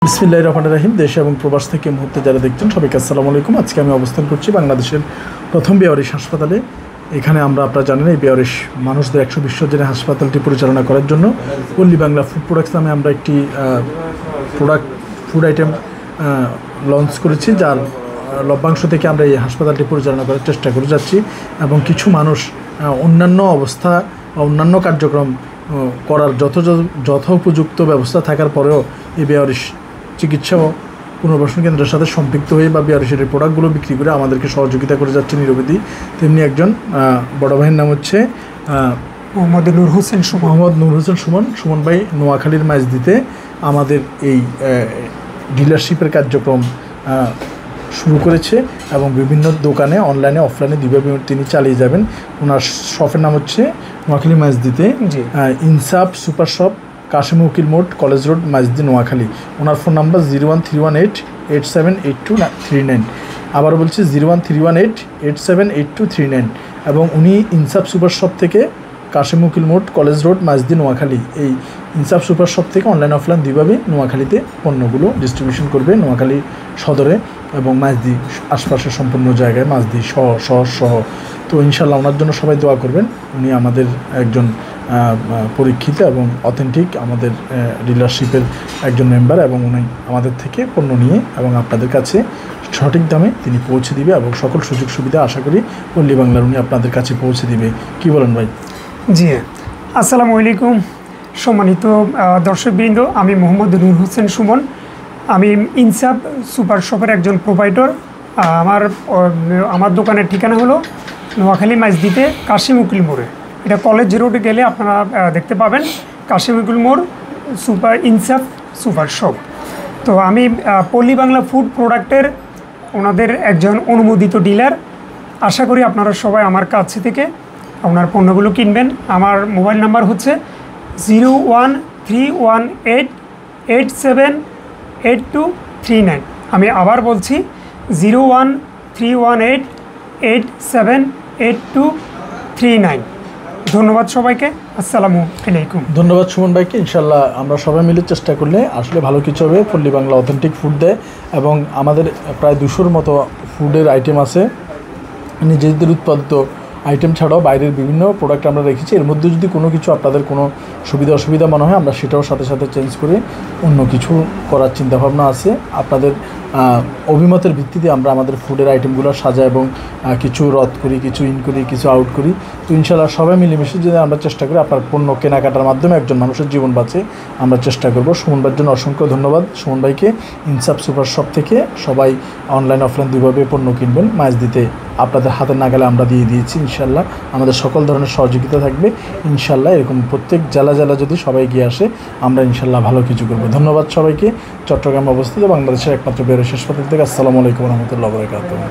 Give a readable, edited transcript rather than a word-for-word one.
বিসমিল্লাহির রহমানির রহিম। দেশ এবং প্রবাস থেকে মুহূর্তে যারা দেখছেন সবাইকে আসসালামু আলাইকুম। আজকে আমি অবস্থান করছি বাংলাদেশের প্রথম বেয়ারিশ হাসপাতালে। এখানে আপনারা জানেন এই বেয়ারিশ মানুষদের 120 শয্যার হাসপাতালটি পরিচালনা করার জন্য পল্লী বাংলা ফুড প্রোডাক্টস নামে আমরা একটি ফুড আইটেম লঞ্চ করেছি, যার লভ্যাংশ থেকে আমরা এই হাসপাতালটি পরিচালনা করার চেষ্টা করে যাচ্ছি। এবং কিছু মানুষ অন্যান্য অবস্থা বা অন্যান্য কার্যক্রম করার যথোপযুক্ত ব্যবস্থা থাকার পরেও এই বেয়ারিশ চিকিৎসা ও পুনর্বাসন কেন্দ্রের সাথে সম্পৃক্ত হয়ে বা বেয়ারিশের এই প্রোডাক্টগুলো বিক্রি করে আমাদেরকে সহযোগিতা করে যাচ্ছে নিরবধি। তেমনি একজন বড় ভাইয়ের নাম হচ্ছে মোহাম্মদ নূর হোসেন সুমন ভাই নোয়াখালীর মাঝদিতে আমাদের এই ডিলারশিপের কার্যক্রম শুরু করেছে এবং বিভিন্ন দোকানে অনলাইনে অফলাইনে দুইভাবে তিনি চালিয়ে যাবেন। ওনার শপের নাম হচ্ছে নোয়াখালী মাঝদিতে ইনসাফ সুপার শপ, কাশেম উকিল মোড়, কলেজ রোড, মাঝদি, নোয়াখালী। ওনার ফোন নাম্বার 01318878239। আবার বলছি 01318878239। এবং উনি ইনসাফ সুপার শপ থেকে কাশেম উকিল মোড়, কলেজ রোড, মাঝদি, নোয়াখালী, এই ইনসাফ সুপার শপ থেকে অনলাইন অফলাইন দুইভাবে নোয়াখালীতে পণ্যগুলো ডিস্ট্রিবিউশন করবে, নোয়াখালী সদরে এবং মাঝদি আশপাশের সম্পূর্ণ জায়গায়, মাঝদি সহ। তো ইনশাল্লাহ ওনার জন্য সবাই দোয়া করবেন। উনি আমাদের একজন পরীক্ষিত এবং অথেন্টিক আমাদের ডিলারশিপের একজন মেম্বার এবং উনি আমাদের থেকে পণ্য নিয়ে এবং আপনাদের কাছে সঠিক দামে তিনি পৌঁছে দিবে এবং সকল সুযোগ সুবিধা আশা করি পল্লী বাংলার উনি আপনাদের কাছে পৌঁছে দিবে। কি বলেন ভাই? জি, আসসালামু আলাইকুম সম্মানিত দর্শকবৃন্দ। আমি মোহাম্মদ নূর হোসেন সুমন। আমি ইনসাফ সুপার শপের একজন প্রোভাইডর। আমার দোকানের ঠিকানা হলো নোয়াখালী মাঝদিতে কাশেম উকিল মোড়ে। এটা কলেজ রোডে গেলে আপনারা দেখতে পাবেন কাশেম উকিল মোড় ইনসাফ সুপার শপ। তো আমি পল্লী বাংলা ফুড প্রোডাক্টের ওনাদের একজন অনুমোদিত ডিলার। আশা করি আপনারা সবাই আমার কাছে থেকে ওনার পণ্যগুলো কিনবেন। আমার মোবাইল নাম্বার হচ্ছে 01318878239। আমি আবার বলছি 01318878239। ধন্যবাদ সবাইকে। আসসালামু আলাইকুম। ধন্যবাদ সুমন ভাইকে। ইনশাল্লাহ আমরা সবাই মিলে চেষ্টা করলে আসলে ভালো কিছু হবে। পল্লী বাংলা অথেন্টিক ফুড দেয় এবং আমাদের প্রায় 200-র মতো ফুডের আইটেম আছে। নিজেদের উৎপাদিত আইটেম ছাড়াও বাইরের বিভিন্ন প্রোডাক্ট আমরা রেখেছি। এর মধ্যে যদি কোনো কিছু আপনাদের কোনো অসুবিধা মনে হয় আমরা সেটাও সাথে সাথে চেঞ্জ করে অন্য কিছু করার চিন্তাভাবনা আছে। আপনাদের অভিমতের ভিত্তিতে আমরা আমাদের ফুডের আইটেমগুলো সাজাই এবং কিছু রদ করি, কিছু ইন করি, কিছু আউট করি। তো ইনশাল্লাহ সবাই মিলেমিশে যদি আমরা চেষ্টা করি আপনার পণ্য কেনাকাটার মাধ্যমে একজন মানুষের জীবন বাঁচে আমরা চেষ্টা করব। সুমন ভাইয়ের জন্য অসংখ্য ধন্যবাদ। সুমন ভাইকে ইনসাফ সুপার শপ থেকে সবাই অনলাইন অফলাইন দুইভাবে পণ্য কিনবেন। মাঝদিতে আপনাদের হাতের নাগালে আমরা দিয়ে দিয়েছি। ইনশাল্লাহ আমাদের সকল ধরনের সহযোগিতা থাকবে। ইনশাল্লাহ এরকম প্রত্যেক জেলা যদি সবাই গিয়ে আসে আমরা ইনশাল্লাহ ভালো কিছু করব। ধন্যবাদ সবাইকে। চট্টগ্রামে অবস্থিত বাংলাদেশের একমাত্র বেয়ারিশ হাসপাতাল থেকে। আসসালামু আলাইকুম রহমতুল্লাহ বরকাতুহু।